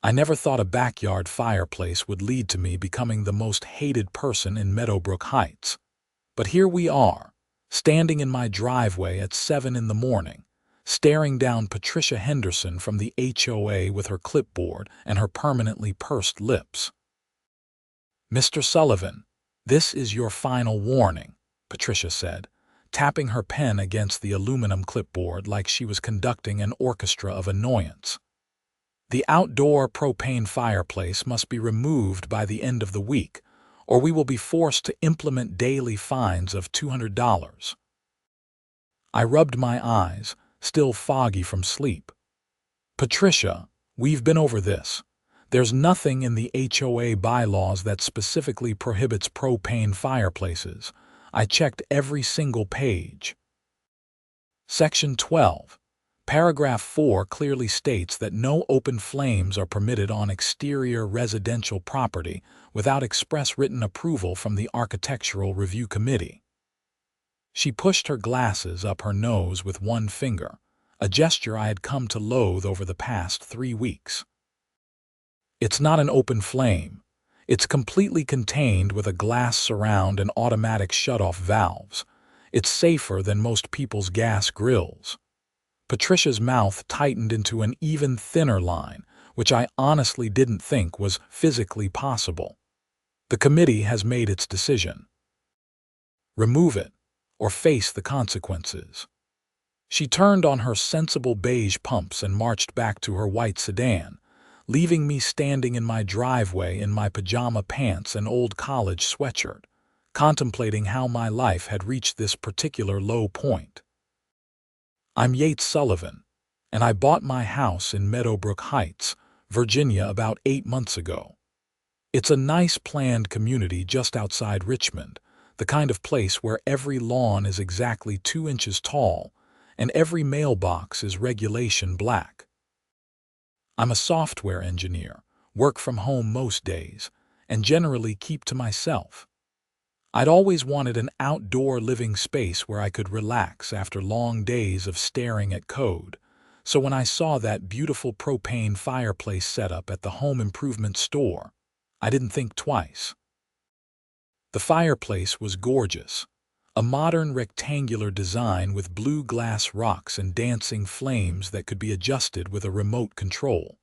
I never thought a backyard fireplace would lead to me becoming the most hated person in Meadowbrook Heights. But here we are, standing in my driveway at 7 in the morning, staring down Patricia Henderson from the HOA with her clipboard and her permanently pursed lips. "Mr. Sullivan, this is your final warning," Patricia said, tapping her pen against the aluminum clipboard like she was conducting an orchestra of annoyance. "The outdoor propane fireplace must be removed by the end of the week, or we will be forced to implement daily fines of $200. I rubbed my eyes, still foggy from sleep. "Patricia, we've been over this. There's nothing in the HOA bylaws that specifically prohibits propane fireplaces. I checked every single page. Section 12. Paragraph 4 clearly states that no open flames are permitted on exterior residential property without express written approval from the Architectural Review Committee." She pushed her glasses up her nose with one finger, a gesture I had come to loathe over the past 3 weeks. "It's not an open flame. It's completely contained with a glass surround and automatic shut-off valves. It's safer than most people's gas grills." Patricia's mouth tightened into an even thinner line, which I honestly didn't think was physically possible. "The committee has made its decision. Remove it, or face the consequences." She turned on her sensible beige pumps and marched back to her white sedan, leaving me standing in my driveway in my pajama pants and old college sweatshirt, contemplating how my life had reached this particular low point. I'm Yates Sullivan, and I bought my house in Meadowbrook Heights, Virginia about 8 months ago. It's a nice planned community just outside Richmond, the kind of place where every lawn is exactly 2 inches tall and every mailbox is regulation black. I'm a software engineer, work from home most days, and generally keep to myself. I'd always wanted an outdoor living space where I could relax after long days of staring at code, so when I saw that beautiful propane fireplace setup at the home improvement store, I didn't think twice. The fireplace was gorgeous, a modern rectangular design with blue glass rocks and dancing flames that could be adjusted with a remote control.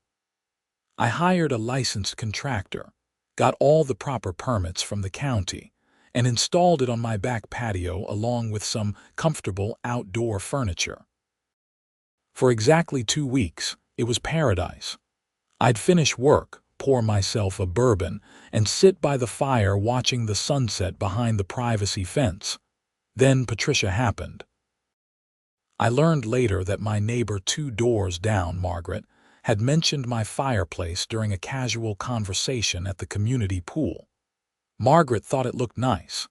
I hired a licensed contractor, got all the proper permits from the county, and installed it on my back patio along with some comfortable outdoor furniture. For exactly 2 weeks, it was paradise. I'd finish work, pour myself a bourbon, and sit by the fire watching the sunset behind the privacy fence. Then Patricia happened. I learned later that my neighbor 2 doors down, Margaret, had mentioned my fireplace during a casual conversation at the community pool. Margaret thought it looked nice.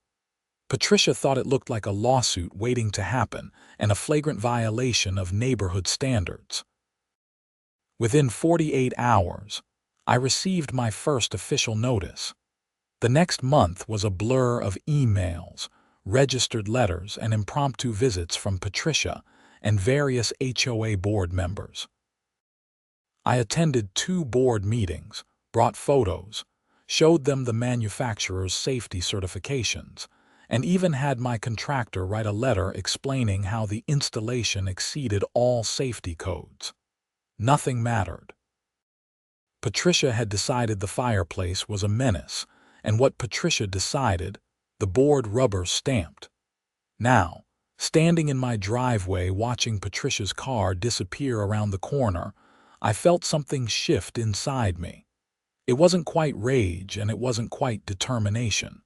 Patricia thought it looked like a lawsuit waiting to happen and a flagrant violation of neighborhood standards. Within 48 hours, I received my first official notice. The next month was a blur of emails, registered letters, and impromptu visits from Patricia and various HOA board members. I attended 2 board meetings, brought photos, showed them the manufacturer's safety certifications, and even had my contractor write a letter explaining how the installation exceeded all safety codes. Nothing mattered. Patricia had decided the fireplace was a menace, and what Patricia decided, the board rubber stamped. Now, standing in my driveway watching Patricia's car disappear around the corner, I felt something shift inside me. It wasn't quite rage and it wasn't quite determination.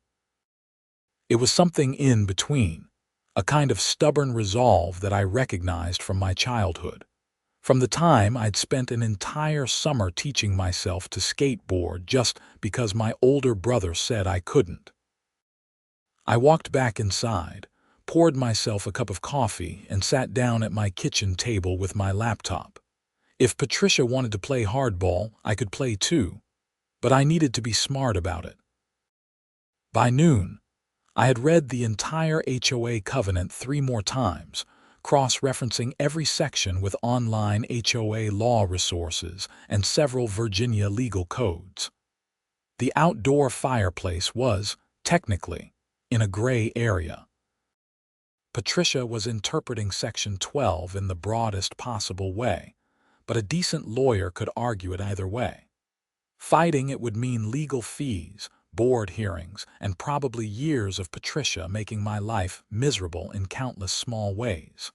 It was something in between, a kind of stubborn resolve that I recognized from my childhood, from the time I'd spent an entire summer teaching myself to skateboard just because my older brother said I couldn't. I walked back inside, poured myself a cup of coffee, and sat down at my kitchen table with my laptop. If Patricia wanted to play hardball, I could play too, but I needed to be smart about it. By noon, I had read the entire HOA covenant 3 more times, cross-referencing every section with online HOA law resources and several Virginia legal codes. The outdoor fireplace was, technically, in a gray area. Patricia was interpreting Section 12 in the broadest possible way, but a decent lawyer could argue it either way. Fighting it would mean legal fees, board hearings, and probably years of Patricia making my life miserable in countless small ways.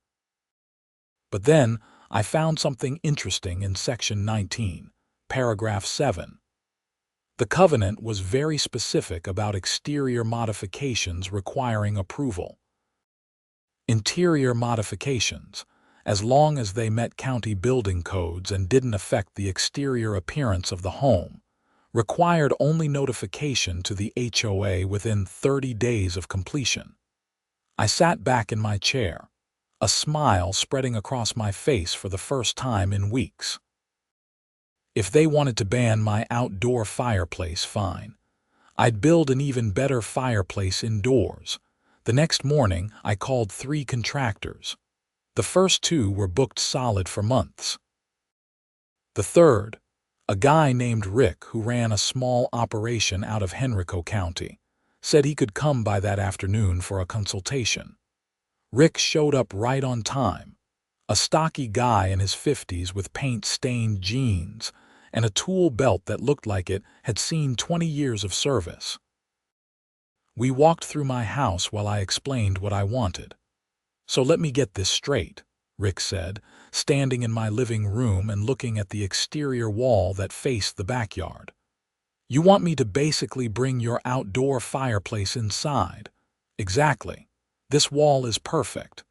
But then I found something interesting in Section 19, Paragraph 7. The covenant was very specific about exterior modifications requiring approval. Interior modifications, as long as they met county building codes and didn't affect the exterior appearance of the home, required only notification to the HOA within 30 days of completion. I sat back in my chair, a smile spreading across my face for the first time in weeks. If they wanted to ban my outdoor fireplace, fine. I'd build an even better fireplace indoors. The next morning, I called 3 contractors. The first 2 were booked solid for months. The third, a guy named Rick who ran a small operation out of Henrico County, said he could come by that afternoon for a consultation. Rick showed up right on time, a stocky guy in his 50s with paint-stained jeans and a tool belt that looked like it had seen 20 years of service. We walked through my house while I explained what I wanted. "So let me get this straight," Rick said, standing in my living room and looking at the exterior wall that faced the backyard. "You want me to basically bring your outdoor fireplace inside?" "Exactly. This wall is perfect.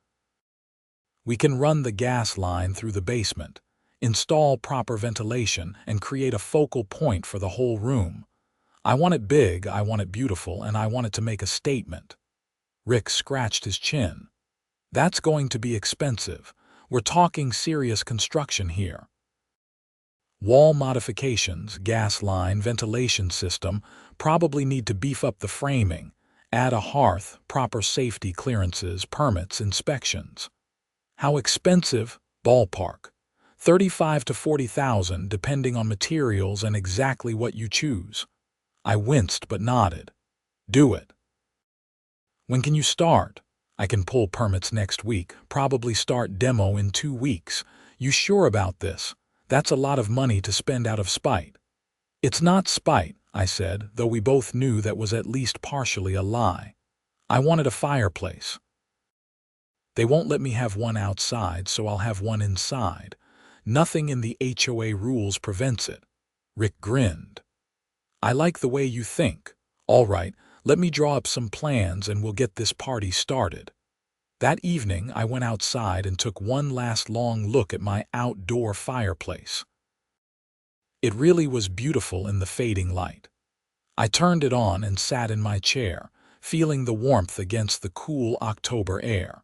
We can run the gas line through the basement, install proper ventilation, and create a focal point for the whole room. I want it big, I want it beautiful, and I want it to make a statement." Rick scratched his chin. "That's going to be expensive. We're talking serious construction here. Wall modifications, gas line, ventilation system, probably need to beef up the framing, add a hearth, proper safety clearances, permits, inspections." "How expensive?" "Ballpark. 35 to 40,000 depending on materials and exactly what you choose." I winced but nodded. "Do it." "When can you start?" "I can pull permits next week, probably start demo in 2 weeks. You sure about this? That's a lot of money to spend out of spite." "It's not spite," I said, though we both knew that was at least partially a lie. "I wanted a fireplace. They won't let me have one outside, so I'll have one inside. Nothing in the HOA rules prevents it." Rick grinned. "I like the way you think. All right, let me draw up some plans and we'll get this party started." That evening, I went outside and took one last long look at my outdoor fireplace. It really was beautiful in the fading light. I turned it on and sat in my chair, feeling the warmth against the cool October air.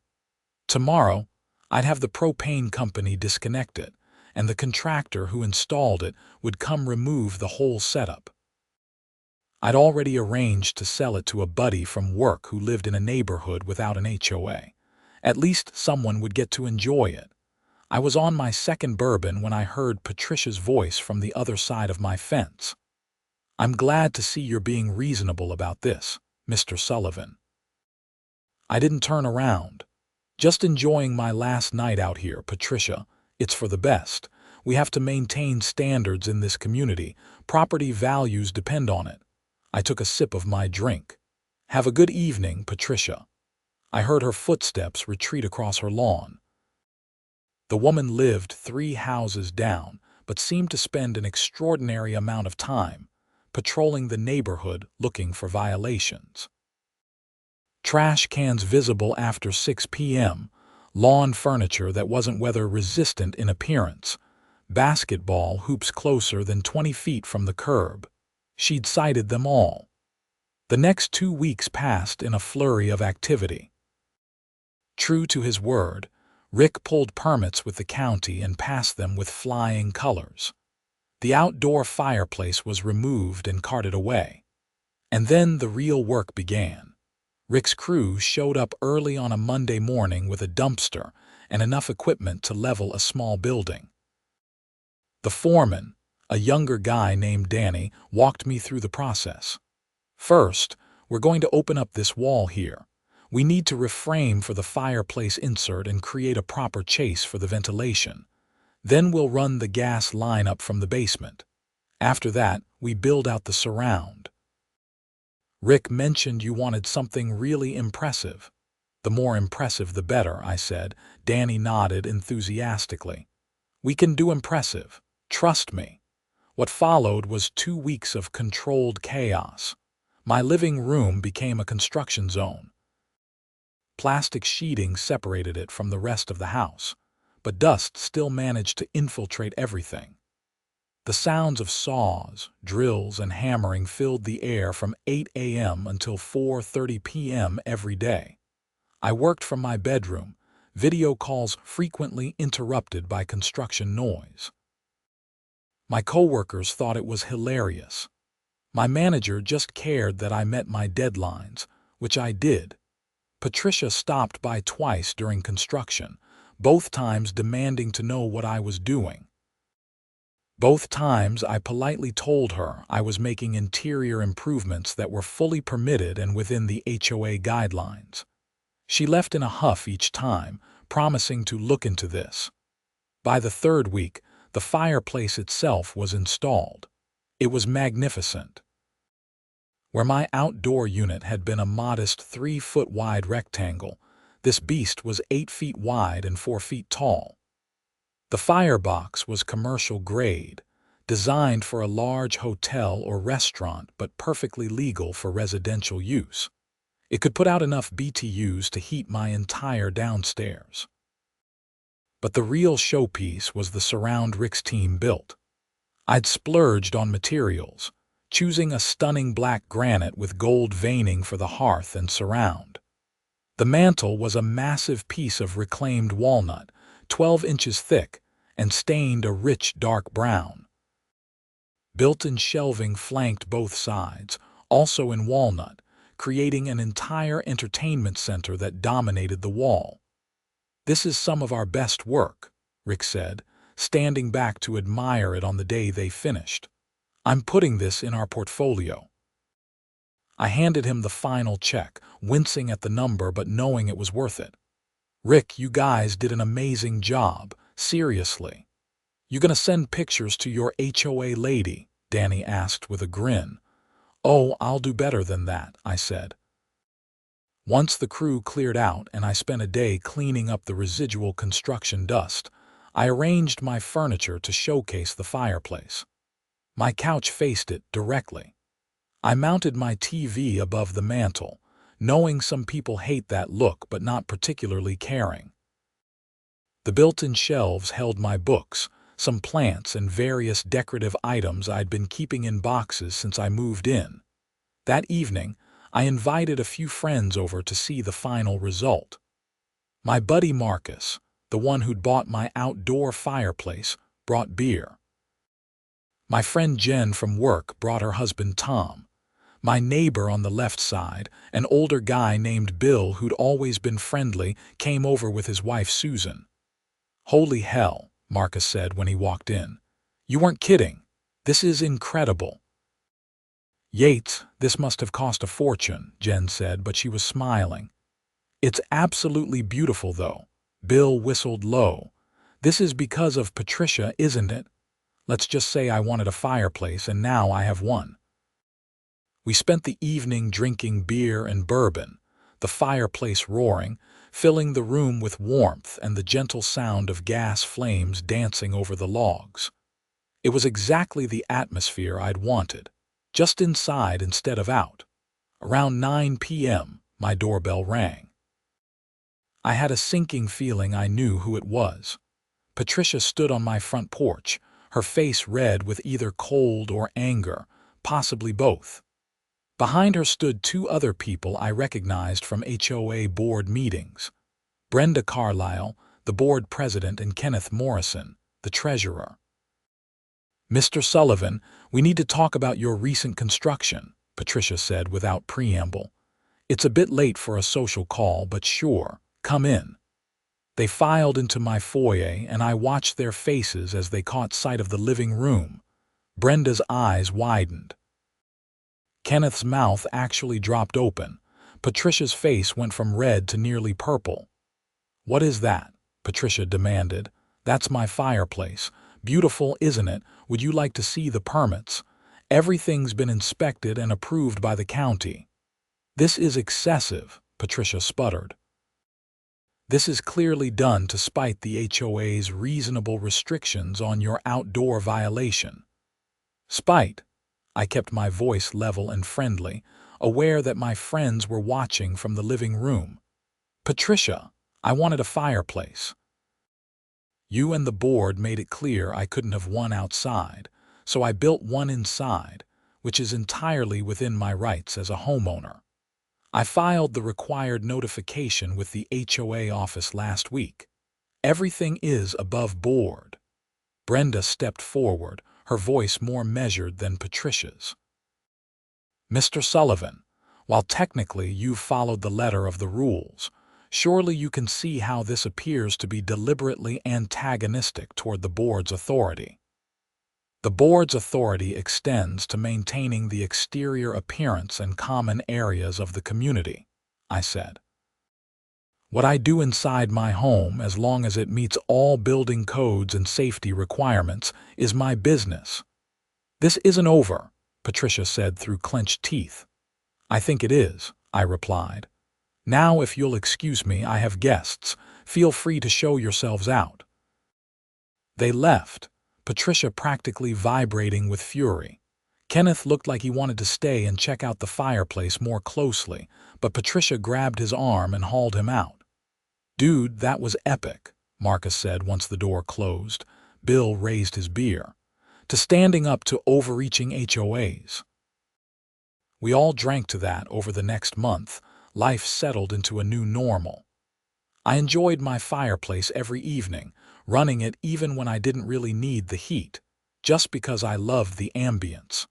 Tomorrow, I'd have the propane company disconnect it, and the contractor who installed it would come remove the whole setup. I'd already arranged to sell it to a buddy from work who lived in a neighborhood without an HOA. At least someone would get to enjoy it. I was on my second bourbon when I heard Patricia's voice from the other side of my fence. "I'm glad to see you're being reasonable about this, Mr. Sullivan." I didn't turn around. "Just enjoying my last night out here, Patricia. It's for the best. We have to maintain standards in this community. Property values depend on it." I took a sip of my drink. "Have a good evening, Patricia." I heard her footsteps retreat across her lawn. The woman lived 3 houses down, but seemed to spend an extraordinary amount of time patrolling the neighborhood looking for violations. Trash cans visible after 6 p.m., lawn furniture that wasn't weather-resistant in appearance, basketball hoops closer than 20 feet from the curb. She'd cited them all. The next 2 weeks passed in a flurry of activity. True to his word, Rick pulled permits with the county and passed them with flying colors. The outdoor fireplace was removed and carted away. And then the real work began. Rick's crew showed up early on a Monday morning with a dumpster and enough equipment to level a small building. The foreman, a younger guy named Danny, walked me through the process. First, we're going to open up this wall here. We need to reframe for the fireplace insert and create a proper chase for the ventilation. Then we'll run the gas line up from the basement. After that, we build out the surround. Rick mentioned you wanted something really impressive. The more impressive the better, I said. Danny nodded enthusiastically. We can do impressive. Trust me. What followed was 2 weeks of controlled chaos. My living room became a construction zone. Plastic sheeting separated it from the rest of the house, but dust still managed to infiltrate everything. The sounds of saws, drills, and hammering filled the air from 8 a.m. until 4:30 p.m. every day. I worked from my bedroom, video calls frequently interrupted by construction noise. My coworkers thought it was hilarious. My manager just cared that I met my deadlines, which I did. Patricia stopped by twice during construction, both times demanding to know what I was doing. Both times I politely told her I was making interior improvements that were fully permitted and within the HOA guidelines. She left in a huff each time, promising to look into this. By the 3rd week, the fireplace itself was installed. It was magnificent. Where my outdoor unit had been a modest 3-foot wide rectangle, this beast was 8 feet wide and 4 feet tall. The firebox was commercial grade, designed for a large hotel or restaurant but perfectly legal for residential use. It could put out enough BTUs to heat my entire downstairs. But the real showpiece was the surround Rick's team built. I'd splurged on materials, choosing a stunning black granite with gold veining for the hearth and surround. The mantel was a massive piece of reclaimed walnut, 12 inches thick, and stained a rich dark brown. Built-in shelving flanked both sides, also in walnut, creating an entire entertainment center that dominated the wall. "This is some of our best work," Rick said, standing back to admire it on the day they finished. "I'm putting this in our portfolio." I handed him the final check, wincing at the number but knowing it was worth it. "Rick, you guys did an amazing job, seriously." "You gonna send pictures to your HOA lady?" Danny asked with a grin. "Oh, I'll do better than that," I said. Once the crew cleared out and I spent a day cleaning up the residual construction dust, I arranged my furniture to showcase the fireplace. My couch faced it directly. I mounted my TV above the mantel, knowing some people hate that look but not particularly caring. The built-in shelves held my books, some plants, and various decorative items I'd been keeping in boxes since I moved in. That evening, I invited a few friends over to see the final result. My buddy Marcus, the one who'd bought my outdoor fireplace, brought beer. My friend Jen from work brought her husband Tom. My neighbor on the left side, an older guy named Bill who'd always been friendly, came over with his wife Susan. "Holy hell," Marcus said when he walked in. "You weren't kidding. This is incredible." "Yates, this must have cost a fortune," Jen said, but she was smiling. "It's absolutely beautiful, though." Bill whistled low. "This is because of Patricia, isn't it? Let's just say I wanted a fireplace and now I have one." We spent the evening drinking beer and bourbon, the fireplace roaring, filling the room with warmth and the gentle sound of gas flames dancing over the logs. It was exactly the atmosphere I'd wanted, just inside instead of out. Around 9 p.m., my doorbell rang. I had a sinking feeling I knew who it was. Patricia stood on my front porch, her face red with either cold or anger, possibly both. Behind her stood 2 other people I recognized from HOA board meetings: Brenda Carlisle, the board president, and Kenneth Morrison, the treasurer. "Mr. Sullivan, we need to talk about your recent construction," Patricia said without preamble. "It's a bit late for a social call, but sure, come in." They filed into my foyer, and I watched their faces as they caught sight of the living room. Brenda's eyes widened. Kenneth's mouth actually dropped open. Patricia's face went from red to nearly purple. "What is that?" Patricia demanded. "That's my fireplace. Beautiful, isn't it? Would you like to see the permits? Everything's been inspected and approved by the county." "This is excessive," Patricia sputtered. "This is clearly done to spite the HOA's reasonable restrictions on your outdoor violation." "Spite?" I kept my voice level and friendly, aware that my friends were watching from the living room. "Patricia, I wanted a fireplace. You and the board made it clear I couldn't have one outside, so I built one inside, which is entirely within my rights as a homeowner. I filed the required notification with the HOA office last week. Everything is above board." Brenda stepped forward, her voice more measured than Patricia's. "Mr. Sullivan, while technically you've followed the letter of the rules, surely you can see how this appears to be deliberately antagonistic toward the board's authority." "The board's authority extends to maintaining the exterior appearance and common areas of the community," I said. "What I do inside my home, as long as it meets all building codes and safety requirements, is my business." "This isn't over," Patricia said through clenched teeth. "I think it is," I replied. "Now, if you'll excuse me, I have guests. Feel free to show yourselves out." They left, Patricia practically vibrating with fury. Kenneth looked like he wanted to stay and check out the fireplace more closely, but Patricia grabbed his arm and hauled him out. "Dude, that was epic," Marcus said once the door closed. Bill raised his beer. "To standing up to overreaching HOAs." We all drank to that over the next month. Life settled into a new normal. I enjoyed my fireplace every evening, running it even when I didn't really need the heat, just because I loved the ambience.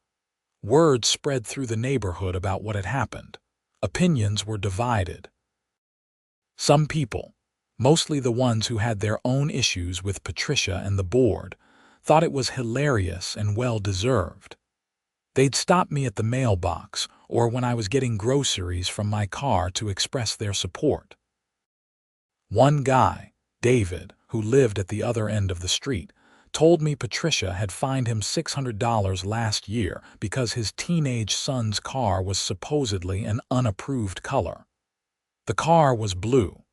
Word spread through the neighborhood about what had happened. Opinions were divided. Some people, mostly the ones who had their own issues with Patricia and the board, thought it was hilarious and well-deserved. They'd stop me at the mailbox or when I was getting groceries from my car to express their support. One guy, David, who lived at the other end of the street, told me Patricia had fined him $600 last year because his teenage son's car was supposedly an unapproved color. The car was blue.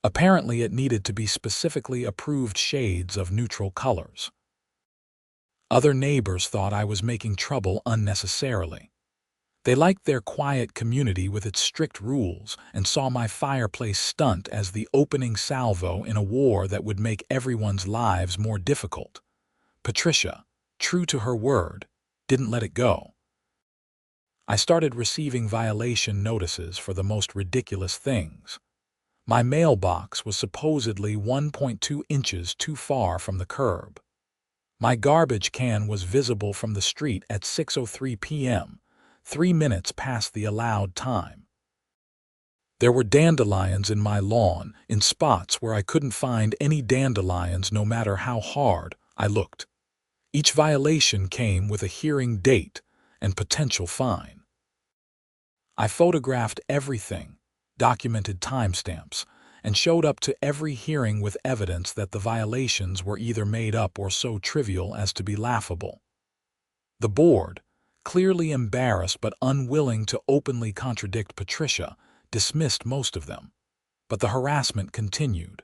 Apparently it needed to be specifically approved shades of neutral colors. Other neighbors thought I was making trouble unnecessarily. They liked their quiet community with its strict rules and saw my fireplace stunt as the opening salvo in a war that would make everyone's lives more difficult. Patricia, true to her word, didn't let it go. I started receiving violation notices for the most ridiculous things. My mailbox was supposedly 1.2 inches too far from the curb. My garbage can was visible from the street at 6:03 p.m., 3 minutes past the allowed time. There were dandelions in my lawn, in spots where I couldn't find any dandelions no matter how hard I looked. Each violation came with a hearing date and potential fine. I photographed everything, documented timestamps, and showed up to every hearing with evidence that the violations were either made up or so trivial as to be laughable. The board, clearly embarrassed but unwilling to openly contradict Patricia, dismissed most of them. But the harassment continued.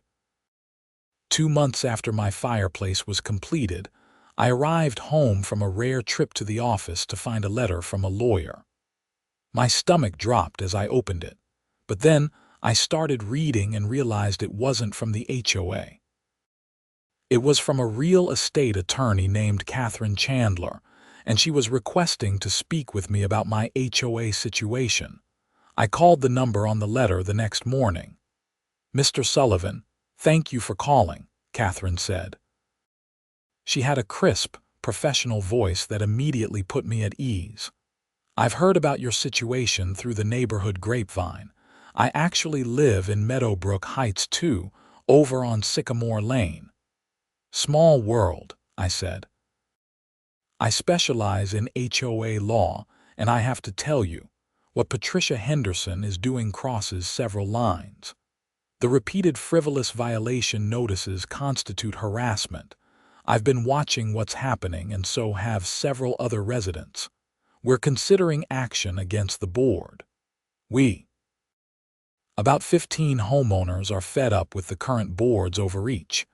2 months after my fireplace was completed, I arrived home from a rare trip to the office to find a letter from a lawyer. My stomach dropped as I opened it, but then I started reading and realized it wasn't from the HOA. It was from a real estate attorney named Catherine Chandler, and she was requesting to speak with me about my HOA situation. I called the number on the letter the next morning. "Mr. Sullivan, thank you for calling," Catherine said. She had a crisp, professional voice that immediately put me at ease. "I've heard about your situation through the neighborhood grapevine. I actually live in Meadowbrook Heights too, over on Sycamore Lane. Small world, I said. I specialize in HOA law, and I have to tell you, what Patricia Henderson is doing crosses several lines. The repeated frivolous violation notices constitute harassment. I've been watching what's happening, and so have several other residents. We're considering action against the board. About 15 homeowners are fed up with the current board's overreach.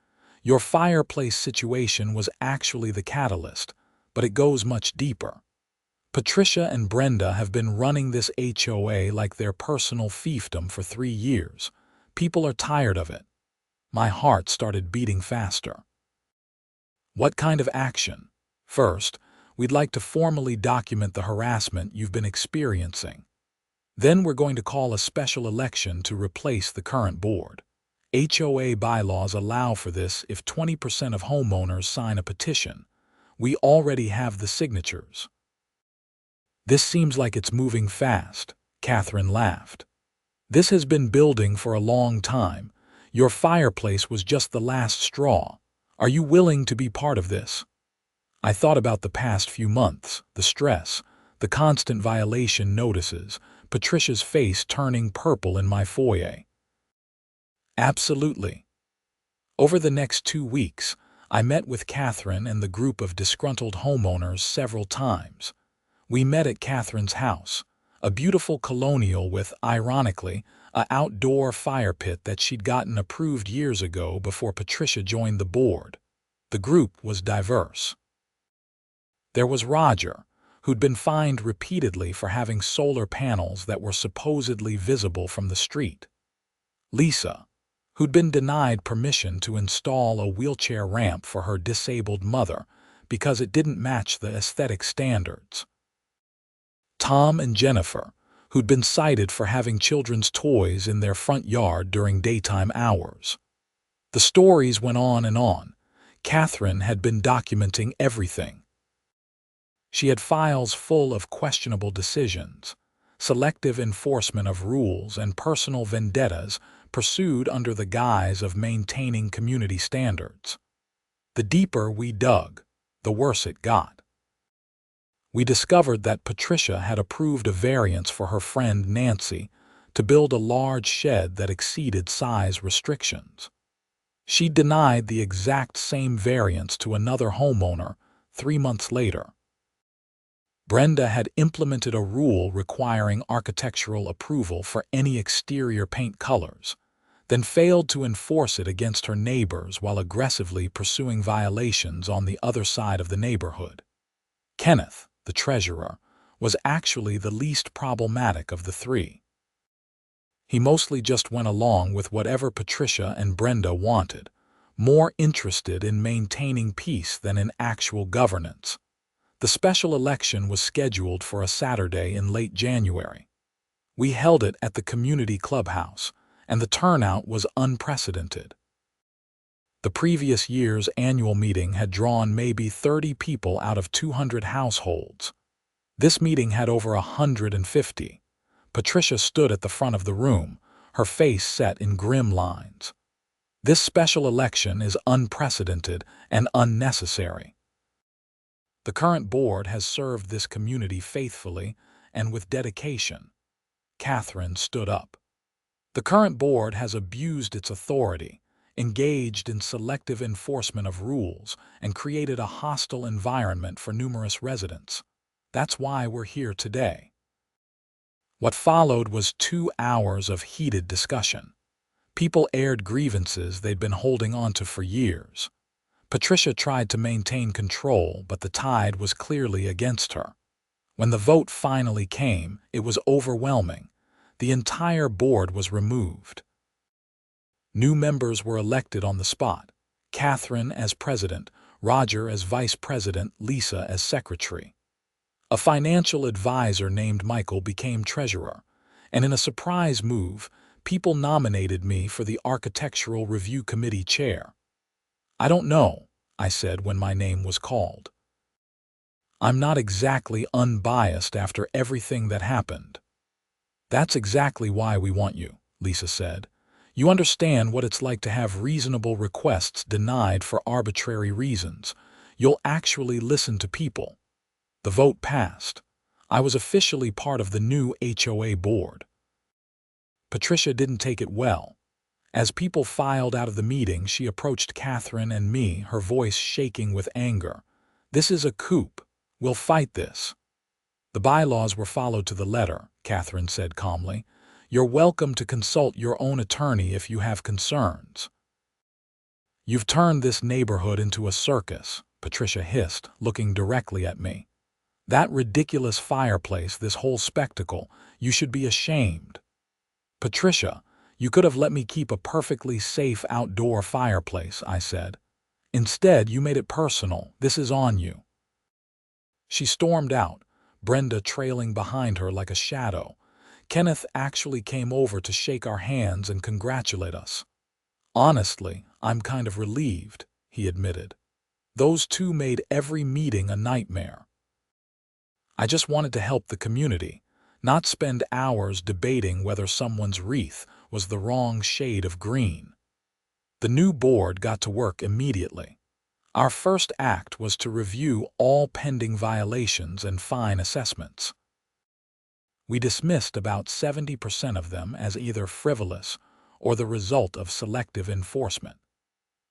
Your fireplace situation was actually the catalyst, but it goes much deeper. Patricia and Brenda have been running this HOA like their personal fiefdom for 3 years. People are tired of it. My heart started beating faster. What kind of action? First, we'd like to formally document the harassment you've been experiencing. Then we're going to call a special election to replace the current board. HOA bylaws allow for this if 20% of homeowners sign a petition. We already have the signatures. This seems like it's moving fast, Catherine laughed. This has been building for a long time. Your fireplace was just the last straw. Are you willing to be part of this? I thought about the past few months, the stress, the constant violation notices, Patricia's face turning purple in my foyer. Absolutely. Over the next 2 weeks, I met with Catherine and the group of disgruntled homeowners several times. We met at Catherine's house, a beautiful colonial with, ironically, an outdoor fire pit that she'd gotten approved years ago before Patricia joined the board. The group was diverse. There was Roger, who'd been fined repeatedly for having solar panels that were supposedly visible from the street. Lisa, who'd been denied permission to install a wheelchair ramp for her disabled mother because it didn't match the aesthetic standards. Tom and Jennifer, who'd been cited for having children's toys in their front yard during daytime hours. The stories went on and on. Catherine had been documenting everything. She had files full of questionable decisions, selective enforcement of rules, and personal vendettas pursued under the guise of maintaining community standards. The deeper we dug, the worse it got. We discovered that Patricia had approved a variance for her friend Nancy to build a large shed that exceeded size restrictions. She denied the exact same variance to another homeowner 3 months later. Brenda had implemented a rule requiring architectural approval for any exterior paint colors, then failed to enforce it against her neighbors while aggressively pursuing violations on the other side of the neighborhood. Kenneth, the treasurer, was actually the least problematic of the three. He mostly just went along with whatever Patricia and Brenda wanted, more interested in maintaining peace than in actual governance. The special election was scheduled for a Saturday in late January. We held it at the community clubhouse, and the turnout was unprecedented. The previous year's annual meeting had drawn maybe 30 people out of 200 households. This meeting had over 150. Patricia stood at the front of the room, her face set in grim lines. This special election is unprecedented and unnecessary. The current board has served this community faithfully and with dedication. Catherine stood up. The current board has abused its authority, engaged in selective enforcement of rules, and created a hostile environment for numerous residents. That's why we're here today. What followed was 2 hours of heated discussion. People aired grievances they'd been holding on to for years. Patricia tried to maintain control, but the tide was clearly against her. When the vote finally came, it was overwhelming. The entire board was removed. New members were elected on the spot. Catherine as president, Roger as vice president, Lisa as secretary. A financial advisor named Michael became treasurer, and in a surprise move, people nominated me for the Architectural Review Committee chair. I don't know, I said when my name was called. I'm not exactly unbiased after everything that happened. That's exactly why we want you, Lisa said. You understand what it's like to have reasonable requests denied for arbitrary reasons. You'll actually listen to people. The vote passed. I was officially part of the new HOA board. Patricia didn't take it well. As people filed out of the meeting, she approached Catherine and me, her voice shaking with anger. "This is a coup. We'll fight this." "The bylaws were followed to the letter," Catherine said calmly. "You're welcome to consult your own attorney if you have concerns." "You've turned this neighborhood into a circus," Patricia hissed, looking directly at me. "That ridiculous fireplace, this whole spectacle, you should be ashamed." "Patricia, you could have let me keep a perfectly safe outdoor fireplace," I said. "Instead, you made it personal. This is on you." She stormed out, Brenda trailing behind her like a shadow. Kenneth actually came over to shake our hands and congratulate us. "Honestly, I'm kind of relieved," he admitted. "Those two made every meeting a nightmare. I just wanted to help the community, not spend hours debating whether someone's wreath was the wrong shade of green." The new board got to work immediately. Our first act was to review all pending violations and fine assessments. We dismissed about 70% of them as either frivolous or the result of selective enforcement.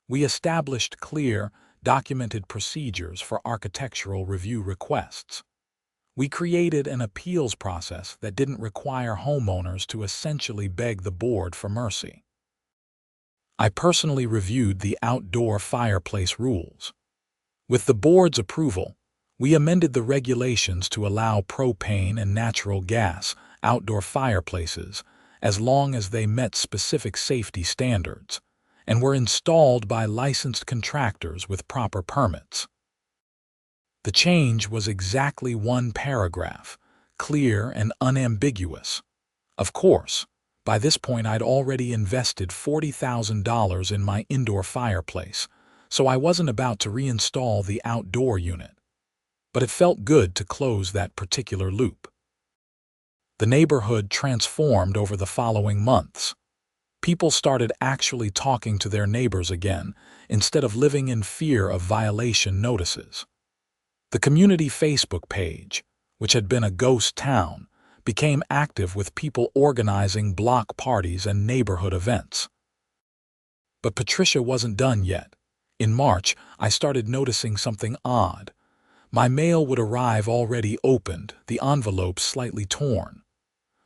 We established clear, documented procedures for architectural review requests. We created an appeals process that didn't require homeowners to essentially beg the board for mercy. I personally reviewed the outdoor fireplace rules. With the board's approval, we amended the regulations to allow propane and natural gas outdoor fireplaces as long as they met specific safety standards and were installed by licensed contractors with proper permits. The change was exactly one paragraph, clear and unambiguous. Of course, by this point I'd already invested $40,000 in my indoor fireplace, so I wasn't about to reinstall the outdoor unit. But it felt good to close that particular loop. The neighborhood transformed over the following months. People started actually talking to their neighbors again, instead of living in fear of violation notices. The community Facebook page, which had been a ghost town, became active with people organizing block parties and neighborhood events. But Patricia wasn't done yet. In March, I started noticing something odd. My mail would arrive already opened, the envelope slightly torn.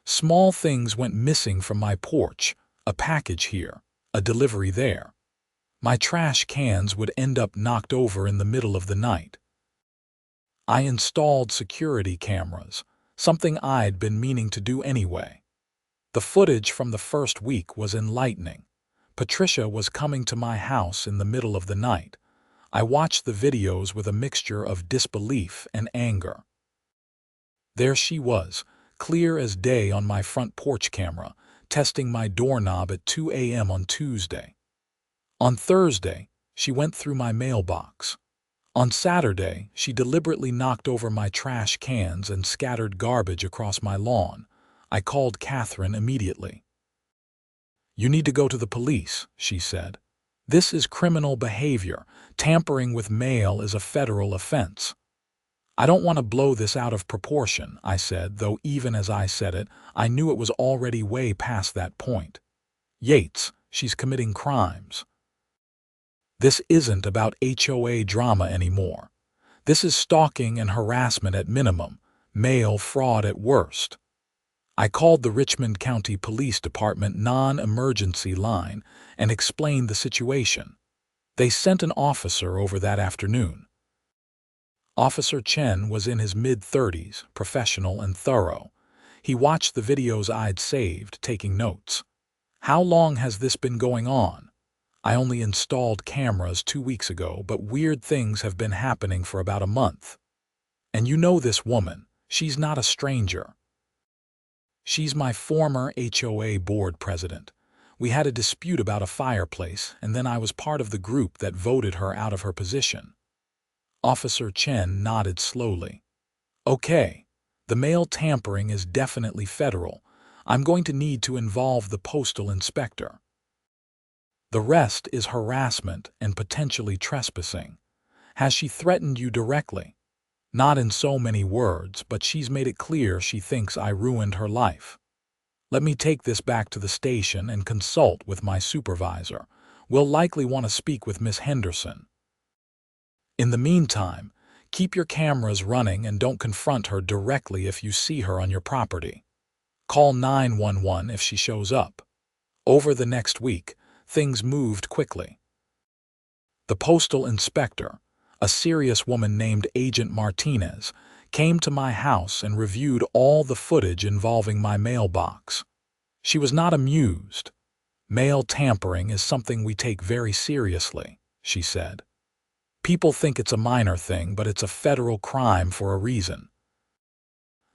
Small things went missing from my porch, a package here, a delivery there. My trash cans would end up knocked over in the middle of the night. I installed security cameras, something I'd been meaning to do anyway. The footage from the first week was enlightening. Patricia was coming to my house in the middle of the night. I watched the videos with a mixture of disbelief and anger. There she was, clear as day on my front porch camera, testing my doorknob at 2 a.m. on Tuesday. On Thursday, she went through my mailbox. On Saturday, she deliberately knocked over my trash cans and scattered garbage across my lawn. I called Catherine immediately. "You need to go to the police," she said. "This is criminal behavior. Tampering with mail is a federal offense." "I don't want to blow this out of proportion," I said, though even as I said it, I knew it was already way past that point. "Yates, she's committing crimes. This isn't about HOA drama anymore. This is stalking and harassment at minimum, mail fraud at worst." I called the Richmond County Police Department non-emergency line and explained the situation. They sent an officer over that afternoon. Officer Chen was in his mid-30s, professional and thorough. He watched the videos I'd saved, taking notes. "How long has this been going on? I only installed cameras 2 weeks ago, but weird things have been happening for about a month. And you know this woman, she's not a stranger. She's my former HOA board president. We had a dispute about a fireplace, and then I was part of the group that voted her out of her position." Officer Chen nodded slowly. "Okay, the mail tampering is definitely federal. I'm going to need to involve the postal inspector." The rest is harassment and potentially trespassing. Has she threatened you directly? Not in so many words, but she's made it clear she thinks I ruined her life. Let me take this back to the station and consult with my supervisor. We'll likely want to speak with Miss Henderson. In the meantime, keep your cameras running and don't confront her directly if you see her on your property. Call 911 if she shows up. Over the next week, things moved quickly. The postal inspector, a serious woman named Agent Martinez, came to my house and reviewed all the footage involving my mailbox. She was not amused. Mail tampering is something we take very seriously, she said. People think it's a minor thing, but it's a federal crime for a reason.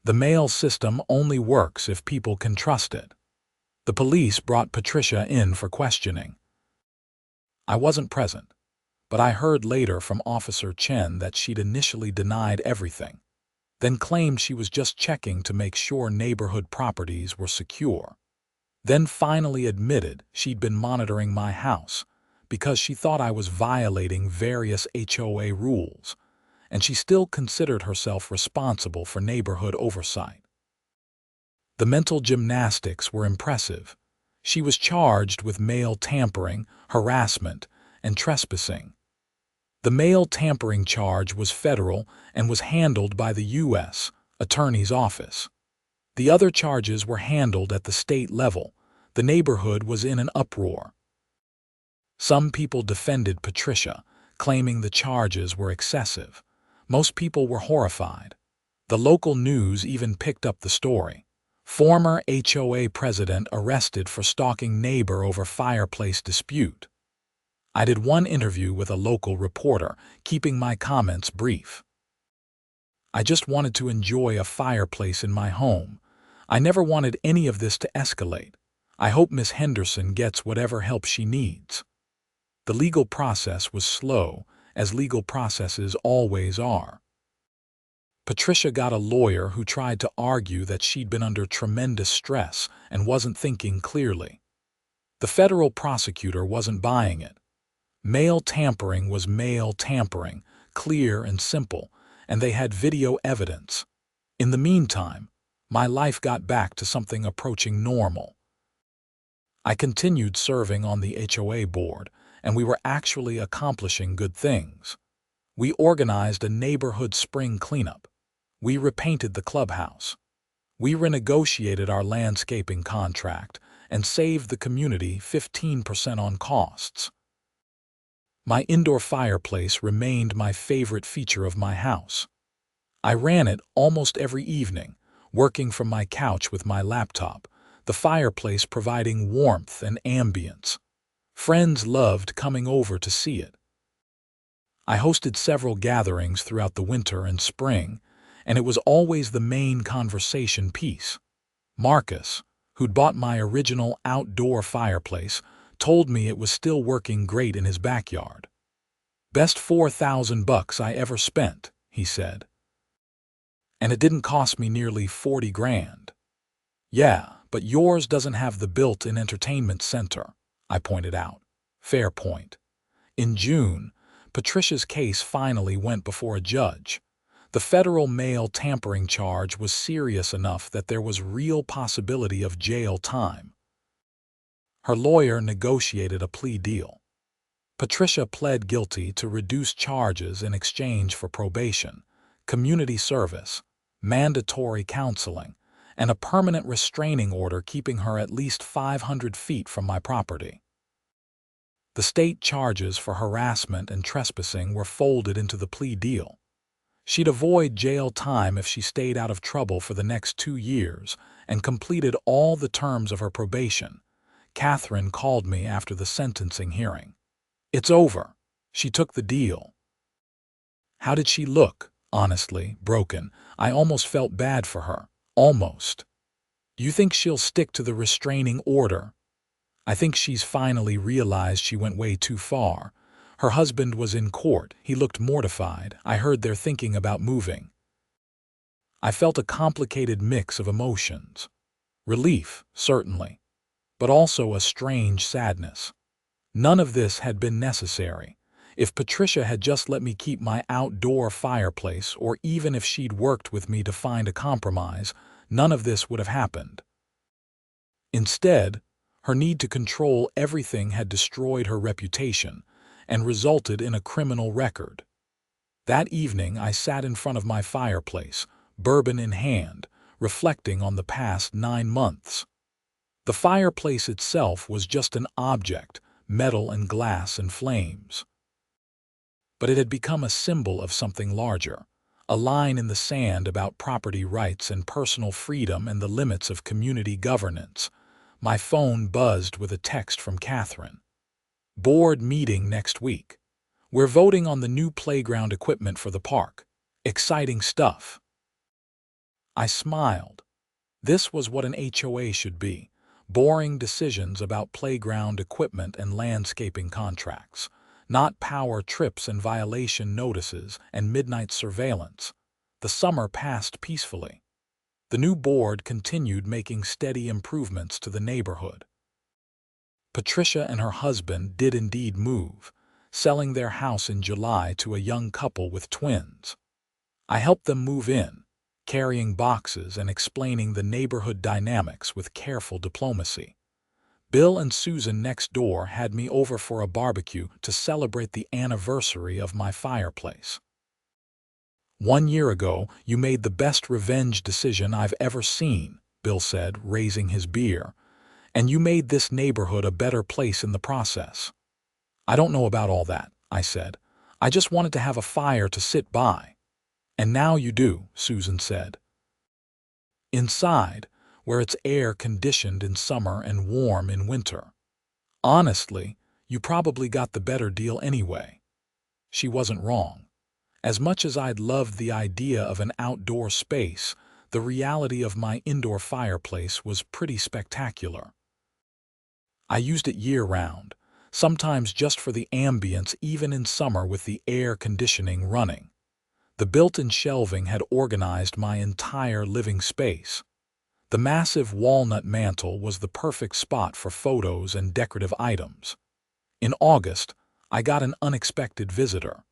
The mail system only works if people can trust it. The police brought Patricia in for questioning. I wasn't present, but I heard later from Officer Chen that she'd initially denied everything, then claimed she was just checking to make sure neighborhood properties were secure. Then finally admitted she'd been monitoring my house because she thought I was violating various HOA rules, and she still considered herself responsible for neighborhood oversight. The mental gymnastics were impressive. She was charged with mail tampering, harassment, and trespassing. The mail tampering charge was federal and was handled by the U.S. Attorney's Office. The other charges were handled at the state level. The neighborhood was in an uproar. Some people defended Patricia, claiming the charges were excessive. Most people were horrified. The local news even picked up the story. Former HOA president arrested for stalking neighbor over fireplace dispute. I did one interview with a local reporter, keeping my comments brief. I just wanted to enjoy a fireplace in my home. I never wanted any of this to escalate. I hope Miss Henderson gets whatever help she needs. The legal process was slow, as legal processes always are. Patricia got a lawyer who tried to argue that she'd been under tremendous stress and wasn't thinking clearly. The federal prosecutor wasn't buying it. Mail tampering was mail tampering, clear and simple, and they had video evidence. In the meantime, my life got back to something approaching normal. I continued serving on the HOA board, and we were actually accomplishing good things. We organized a neighborhood spring cleanup. We repainted the clubhouse. We renegotiated our landscaping contract and saved the community 15% on costs. My indoor fireplace remained my favorite feature of my house. I ran it almost every evening, working from my couch with my laptop, the fireplace providing warmth and ambience. Friends loved coming over to see it. I hosted several gatherings throughout the winter and spring, and it was always the main conversation piece. Marcus, who'd bought my original outdoor fireplace, told me it was still working great in his backyard. "Best $4,000 I ever spent," he said. "And it didn't cost me nearly 40 grand. "Yeah, but yours doesn't have the built-in entertainment center," I pointed out. Fair point. In June, Patricia's case finally went before a judge. The federal mail tampering charge was serious enough that there was real possibility of jail time. Her lawyer negotiated a plea deal. Patricia pled guilty to reduced charges in exchange for probation, community service, mandatory counseling, and a permanent restraining order keeping her at least 500 feet from my property. The state charges for harassment and trespassing were folded into the plea deal. She'd avoid jail time if she stayed out of trouble for the next 2 years and completed all the terms of her probation. Catherine called me after the sentencing hearing. "It's over. She took the deal." How did she look? Honestly, broken. I almost felt bad for her. Almost. "You think she'll stick to the restraining order?" "I think she's finally realized she went way too far. Her husband was in court. He looked mortified. I heard they're thinking about moving." I felt a complicated mix of emotions. Relief, certainly, but also a strange sadness. None of this had been necessary. If Patricia had just let me keep my outdoor fireplace, or even if she'd worked with me to find a compromise, none of this would have happened. Instead, her need to control everything had destroyed her reputation and resulted in a criminal record. That evening, I sat in front of my fireplace, bourbon in hand, reflecting on the past 9 months. The fireplace itself was just an object, metal and glass and flames. But it had become a symbol of something larger, a line in the sand about property rights and personal freedom and the limits of community governance. My phone buzzed with a text from Catherine. "Board meeting next week. We're voting on the new playground equipment for the park. Exciting stuff." I smiled. This was what an HOA should be: boring decisions about playground equipment and landscaping contracts, not power trips and violation notices and midnight surveillance. The summer passed peacefully. The new board continued making steady improvements to the neighborhood. Patricia and her husband did indeed move, selling their house in July to a young couple with twins. I helped them move in, carrying boxes and explaining the neighborhood dynamics with careful diplomacy. Bill and Susan next door had me over for a barbecue to celebrate the anniversary of my fireplace. "1 year ago, you made the best revenge decision I've ever seen," Bill said, raising his beer. "And you made this neighborhood a better place in the process." "I don't know about all that," I said. "I just wanted to have a fire to sit by." "And now you do," Susan said. "Inside, where it's air-conditioned in summer and warm in winter. Honestly, you probably got the better deal anyway." She wasn't wrong. As much as I'd loved the idea of an outdoor space, the reality of my indoor fireplace was pretty spectacular. I used it year-round, sometimes just for the ambience, even in summer with the air conditioning running. The built-in shelving had organized my entire living space. The massive walnut mantel was the perfect spot for photos and decorative items. In August, I got an unexpected visitor.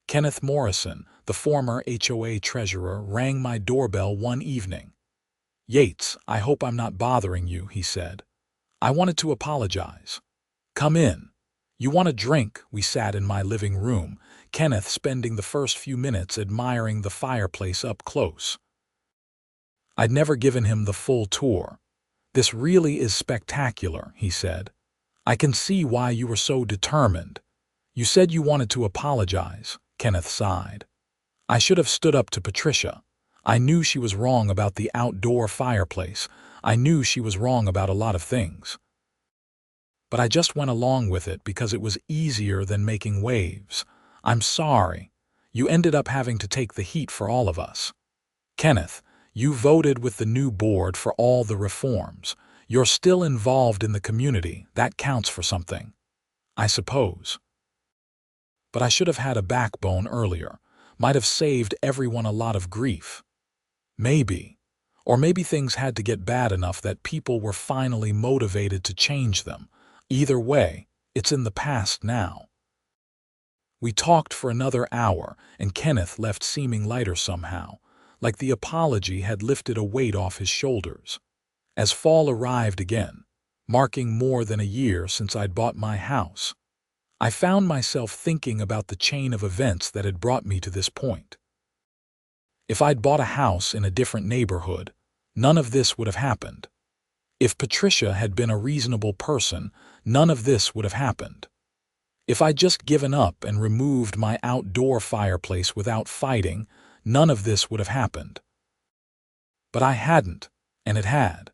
Kenneth Morrison, the former HOA treasurer, rang my doorbell one evening. "Yates, I hope I'm not bothering you," he said. "I wanted to apologize." "Come in. You want a drink?" We sat in my living room, Kenneth spending the first few minutes admiring the fireplace up close. I'd never given him the full tour. "This really is spectacular," he said. "I can see why you were so determined." "You said you wanted to apologize," Kenneth sighed. "I should have stood up to Patricia. I knew she was wrong about the outdoor fireplace. I knew she was wrong about a lot of things. But I just went along with it because it was easier than making waves. I'm sorry. You ended up having to take the heat for all of us. Kenneth, you voted with the new board for all the reforms. You're still involved in the community. That counts for something, I suppose. But I should have had a backbone earlier. Might have saved everyone a lot of grief. Maybe. Or maybe things had to get bad enough that people were finally motivated to change them. Either way, it's in the past now." We talked for another hour, and Kenneth left seeming lighter somehow, like the apology had lifted a weight off his shoulders. As fall arrived again, marking more than a year since I'd bought my house, I found myself thinking about the chain of events that had brought me to this point. If I'd bought a house in a different neighborhood, none of this would have happened. If Patricia had been a reasonable person, none of this would have happened. If I'd just given up and removed my outdoor fireplace without fighting, none of this would have happened. But I hadn't, and it had.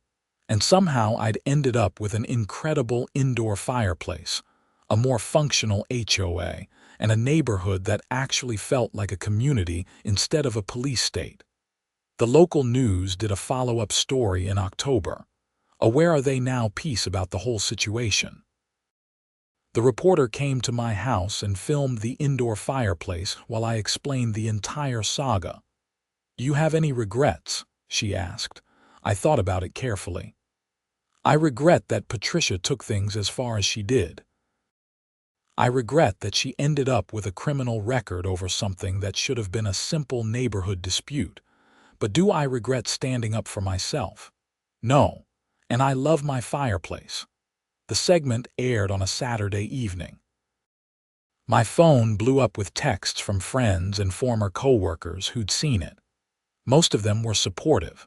And somehow I'd ended up with an incredible indoor fireplace, a more functional HOA, and a neighborhood that actually felt like a community instead of a police state. The local news did a follow-up story in October, a "Where Are They Now" piece about the whole situation. The reporter came to my house and filmed the indoor fireplace while I explained the entire saga. "Do you have any regrets?" she asked. I thought about it carefully. "I regret that Patricia took things as far as she did. I regret that she ended up with a criminal record over something that should have been a simple neighborhood dispute. But do I regret standing up for myself? No, and I love my fireplace. The segment aired on a Saturday evening. My phone blew up with texts from friends and former coworkers who'd seen it. Most of them were supportive.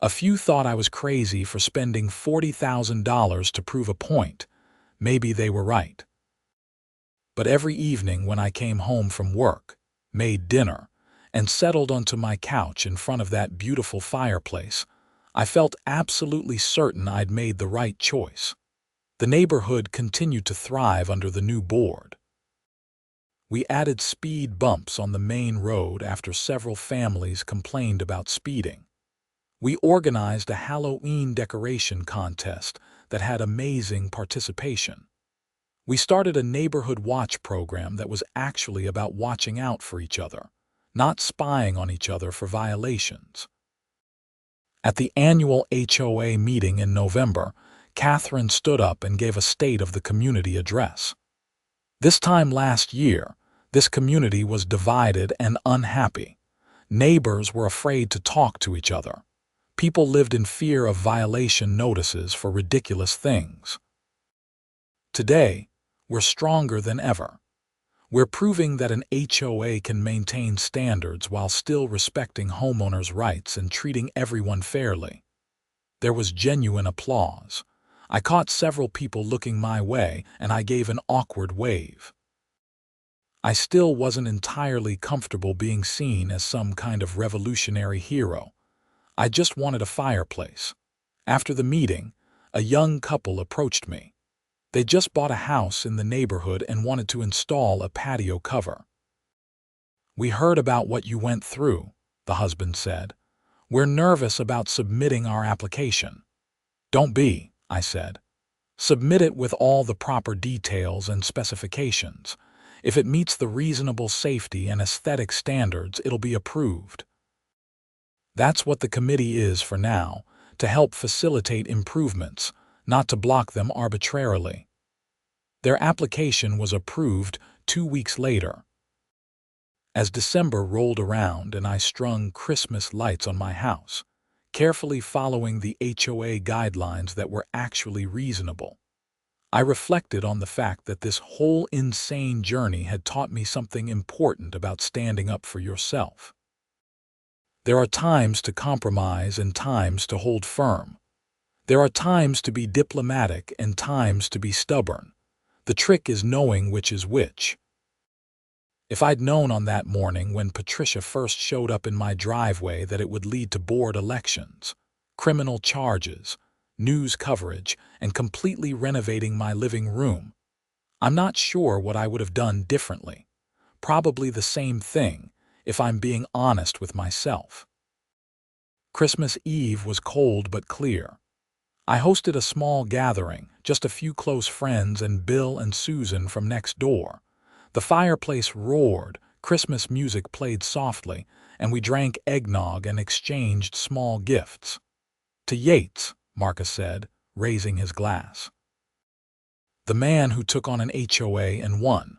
A few thought I was crazy for spending $40,000 to prove a point. Maybe they were right. But every evening when I came home from work, made dinner, and settled onto my couch in front of that beautiful fireplace, I felt absolutely certain I'd made the right choice. The neighborhood continued to thrive under the new board. We added speed bumps on the main road after several families complained about speeding. We organized a Halloween decoration contest that had amazing participation. We started a neighborhood watch program that was actually about watching out for each other, not spying on each other for violations. At the annual HOA meeting in November, Catherine stood up and gave a State of the Community address. This time last year, this community was divided and unhappy. Neighbors were afraid to talk to each other. People lived in fear of violation notices for ridiculous things. Today, we're stronger than ever. We're proving that an HOA can maintain standards while still respecting homeowners' rights and treating everyone fairly. There was genuine applause. I caught several people looking my way, and I gave an awkward wave. I still wasn't entirely comfortable being seen as some kind of revolutionary hero. I just wanted a fireplace. After the meeting, a young couple approached me. They just bought a house in the neighborhood and wanted to install a patio cover. "We heard about what you went through," the husband said. "We're nervous about submitting our application." "Don't be," I said. "Submit it with all the proper details and specifications. If it meets the reasonable safety and aesthetic standards, it'll be approved." That's what the committee is for now, to help facilitate improvements, not to block them arbitrarily. Their application was approved 2 weeks later. As December rolled around and I strung Christmas lights on my house, carefully following the HOA guidelines that were actually reasonable, I reflected on the fact that this whole insane journey had taught me something important about standing up for yourself. There are times to compromise and times to hold firm. There are times to be diplomatic and times to be stubborn. The trick is knowing which is which. If I'd known on that morning when Patricia first showed up in my driveway that it would lead to board elections, criminal charges, news coverage, and completely renovating my living room, I'm not sure what I would have done differently. Probably the same thing, if I'm being honest with myself. Christmas Eve was cold but clear. I hosted a small gathering, just a few close friends and Bill and Susan from next door. The fireplace roared, Christmas music played softly, and we drank eggnog and exchanged small gifts. "To Yates," Marcus said, raising his glass. "The man who took on an HOA and won."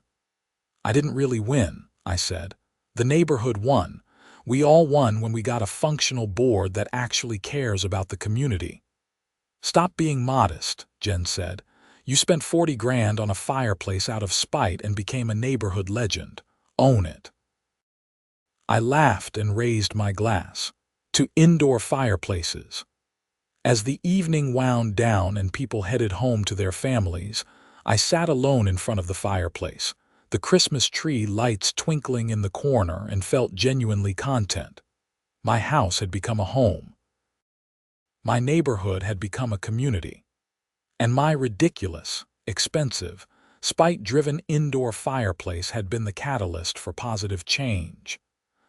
"I didn't really win," I said. "The neighborhood won. We all won when we got a functional board that actually cares about the community." "Stop being modest," Jen said. "You spent 40 grand on a fireplace out of spite and became a neighborhood legend. Own it." I laughed and raised my glass. To indoor fireplaces. As the evening wound down and people headed home to their families, I sat alone in front of the fireplace, the Christmas tree lights twinkling in the corner, and felt genuinely content. My house had become a home. My neighborhood had become a community. And my ridiculous, expensive, spite-driven indoor fireplace had been the catalyst for positive change.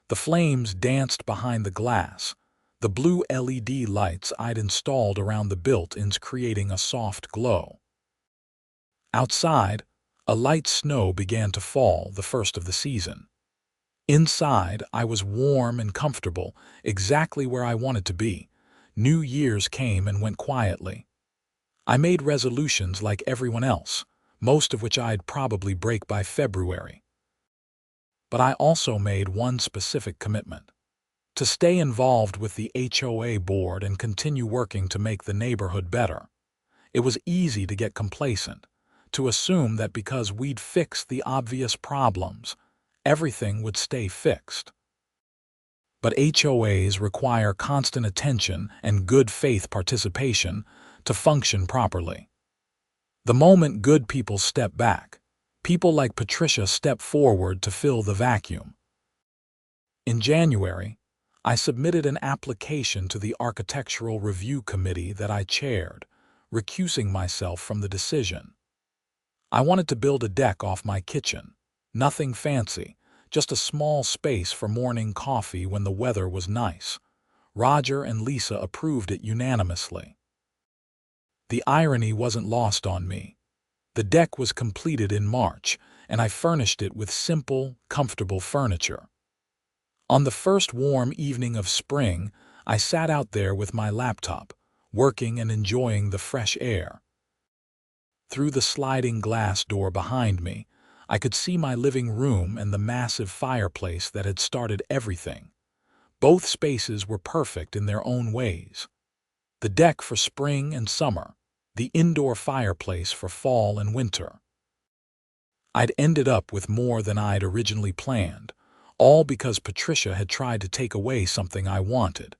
The flames danced behind the glass, the blue LED lights I'd installed around the built-ins creating a soft glow. Outside, a light snow began to fall, the first of the season. Inside, I was warm and comfortable, exactly where I wanted to be. New Year's came and went quietly. I made resolutions like everyone else, most of which I'd probably break by February. But I also made one specific commitment: to stay involved with the HOA board and continue working to make the neighborhood better. It was easy to get complacent, to assume that because we'd fixed the obvious problems, everything would stay fixed. But HOAs require constant attention and good faith participation to function properly. The moment good people step back, people like Patricia step forward to fill the vacuum. In January, I submitted an application to the Architectural Review Committee that I chaired, recusing myself from the decision. I wanted to build a deck off my kitchen, nothing fancy, just a small space for morning coffee when the weather was nice. Roger and Lisa approved it unanimously. The irony wasn't lost on me. The deck was completed in March, and I furnished it with simple, comfortable furniture. On the first warm evening of spring, I sat out there with my laptop, working and enjoying the fresh air. Through the sliding glass door behind me, I could see my living room and the massive fireplace that had started everything. Both spaces were perfect in their own ways. The deck for spring and summer, the indoor fireplace for fall and winter. I'd ended up with more than I'd originally planned, all because Patricia had tried to take away something I wanted.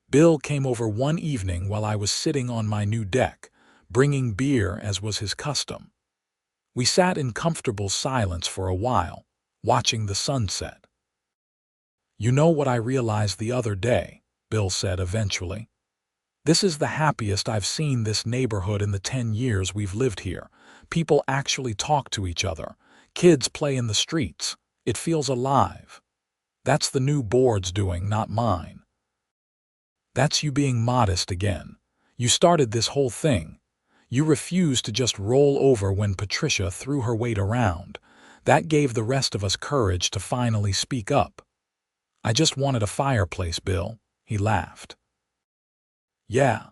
Bill came over one evening while I was sitting on my new deck, bringing beer as was his custom. We sat in comfortable silence for a while, watching the sunset. "You know what I realized the other day," Bill said eventually. "This is the happiest I've seen this neighborhood in the 10 years we've lived here. People actually talk to each other. Kids play in the streets. It feels alive. That's the new board's doing, not mine." "That's you being modest again. You started this whole thing. You refused to just roll over when Patricia threw her weight around. That gave the rest of us courage to finally speak up." "I just wanted a fireplace, Bill," he laughed. "Yeah,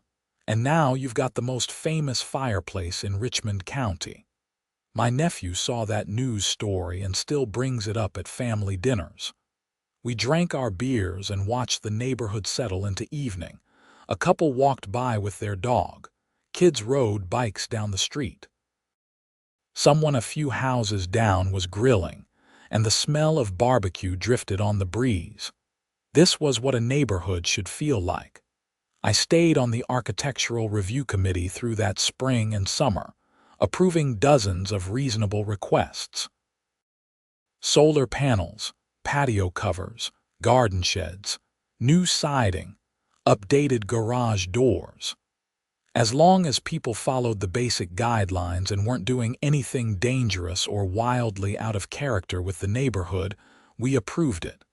and now you've got the most famous fireplace in Richmond County. My nephew saw that news story and still brings it up at family dinners." We drank our beers and watched the neighborhood settle into evening. A couple walked by with their dog. Kids rode bikes down the street. Someone a few houses down was grilling, and the smell of barbecue drifted on the breeze. This was what a neighborhood should feel like. I stayed on the Architectural Review Committee through that spring and summer, approving dozens of reasonable requests. Solar panels, patio covers, garden sheds, new siding, updated garage doors. As long as people followed the basic guidelines and weren't doing anything dangerous or wildly out of character with the neighborhood, we approved it.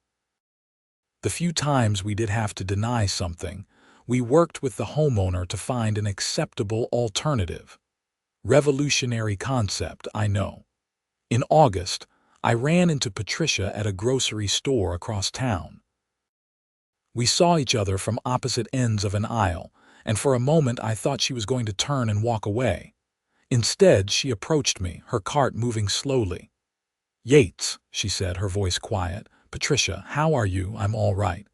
The few times we did have to deny something, we worked with the homeowner to find an acceptable alternative. Revolutionary concept, I know. In August, I ran into Patricia at a grocery store across town. We saw each other from opposite ends of an aisle, and for a moment I thought she was going to turn and walk away. Instead, she approached me, her cart moving slowly. "Yates," she said, her voice quiet. "Patricia, how are you?" "I'm all right.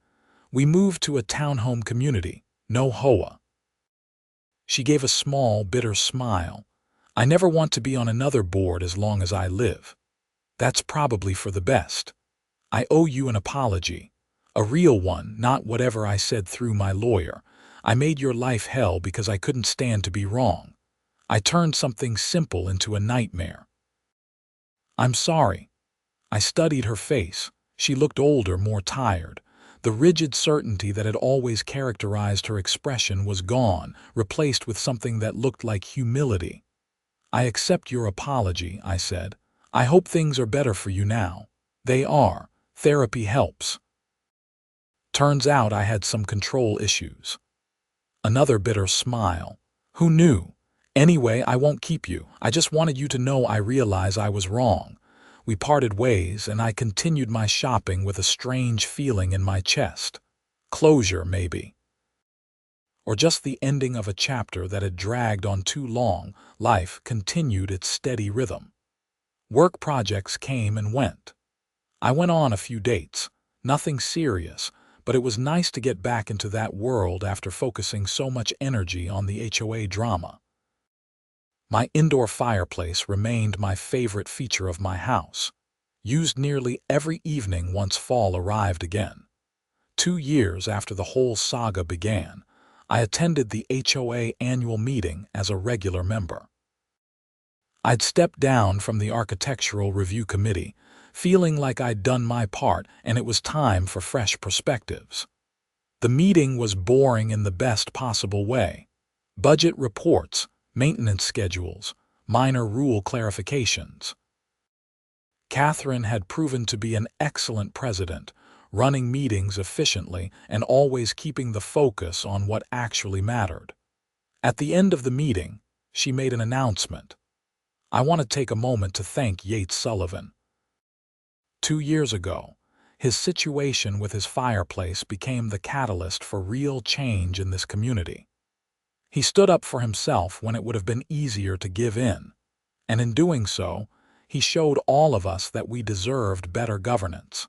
We moved to a townhome community, no HOA." She gave a small, bitter smile. "I never want to be on another board as long as I live. That's probably for the best. I owe you an apology. A real one, not whatever I said through my lawyer. I made your life hell because I couldn't stand to be wrong. I turned something simple into a nightmare." "I'm sorry." I studied her face. She looked older, more tired. The rigid certainty that had always characterized her expression was gone, replaced with something that looked like humility. "I accept your apology," I said. "I hope things are better for you now." "They are. Therapy helps." Turns out I had some control issues. Another bitter smile. "Who knew? Anyway, I won't keep you. I just wanted you to know I realize I was wrong." We parted ways, and I continued my shopping with a strange feeling in my chest. Closure, maybe. or just the ending of a chapter that had dragged on too long, life continued its steady rhythm. Work projects came and went. I went on a few dates, nothing serious, but it was nice to get back into that world after focusing so much energy on the HOA drama. My indoor fireplace remained my favorite feature of my house, used nearly every evening once fall arrived again. 2 years after the whole saga began, I attended the HOA annual meeting as a regular member. I'd stepped down from the architectural review committee, feeling like I'd done my part and it was time for fresh perspectives. The meeting was boring in the best possible way. Budget reports, maintenance schedules, minor rule clarifications. Catherine had proven to be an excellent president, running meetings efficiently and always keeping the focus on what actually mattered. At the end of the meeting, she made an announcement. I want to take a moment to thank Yates Sullivan. 2 years ago, his situation with his fireplace became the catalyst for real change in this community. He stood up for himself when it would have been easier to give in, and in doing so, he showed all of us that we deserved better governance.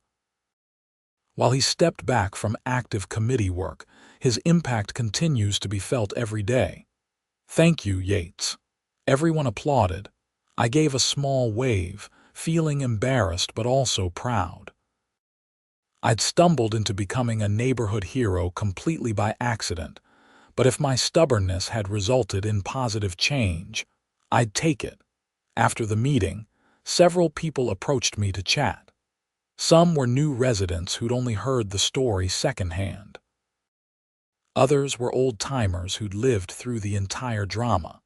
While he stepped back from active committee work, his impact continues to be felt every day. Thank you, Yates. Everyone applauded. I gave a small wave, feeling embarrassed but also proud. I'd stumbled into becoming a neighborhood hero completely by accident, but if my stubbornness had resulted in positive change, I'd take it. After the meeting, several people approached me to chat. Some were new residents who'd only heard the story secondhand. Others were old-timers who'd lived through the entire drama.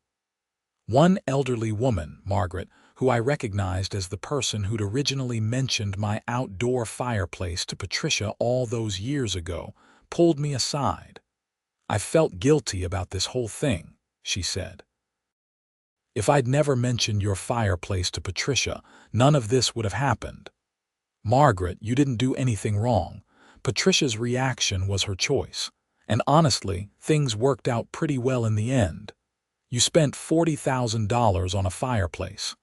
One elderly woman, Margaret, who I recognized as the person who'd originally mentioned my outdoor fireplace to Patricia all those years ago, pulled me aside. I felt guilty about this whole thing, she said. If I'd never mentioned your fireplace to Patricia, none of this would have happened. Margaret, you didn't do anything wrong. Patricia's reaction was her choice. And honestly, things worked out pretty well in the end. You spent $40,000 on a fireplace.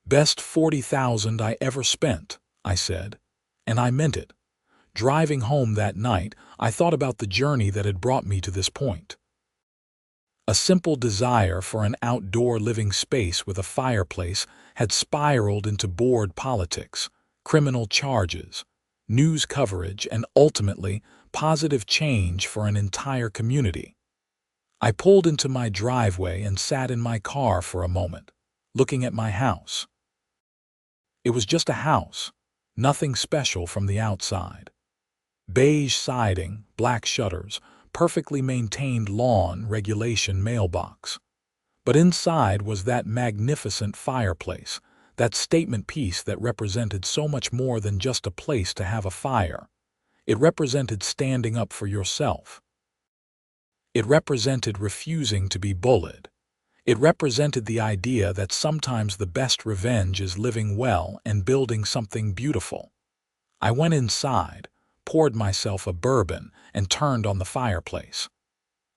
Best $40,000 I ever spent, I said. And I meant it. Driving home that night, I thought about the journey that had brought me to this point. A simple desire for an outdoor living space with a fireplace had spiraled into board politics, criminal charges, news coverage, and ultimately, positive change for an entire community. I pulled into my driveway and sat in my car for a moment, looking at my house. It was just a house, nothing special from the outside. Beige siding, black shutters, perfectly maintained lawn regulation mailbox. But inside was that magnificent fireplace, that statement piece that represented so much more than just a place to have a fire. It represented standing up for yourself. It represented refusing to be bullied. It represented the idea that sometimes the best revenge is living well and building something beautiful. I went inside, poured myself a bourbon, and turned on the fireplace.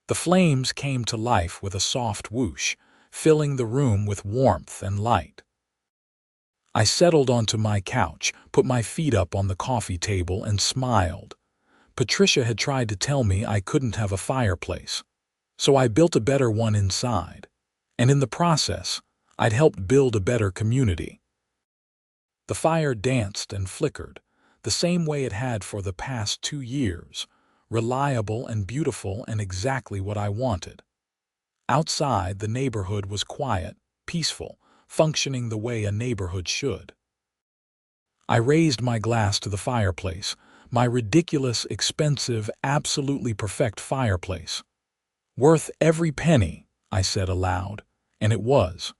The flames came to life with a soft whoosh, filling the room with warmth and light. I settled onto my couch, put my feet up on the coffee table, and smiled. Patricia had tried to tell me I couldn't have a fireplace, so I built a better one inside. And in the process, I'd helped build a better community. The fire danced and flickered, the same way it had for the past 2 years, reliable and beautiful and exactly what I wanted. Outside, the neighborhood was quiet, peaceful, functioning the way a neighborhood should. I raised my glass to the fireplace, my ridiculous, expensive, absolutely perfect fireplace. Worth every penny, I said aloud, and it was.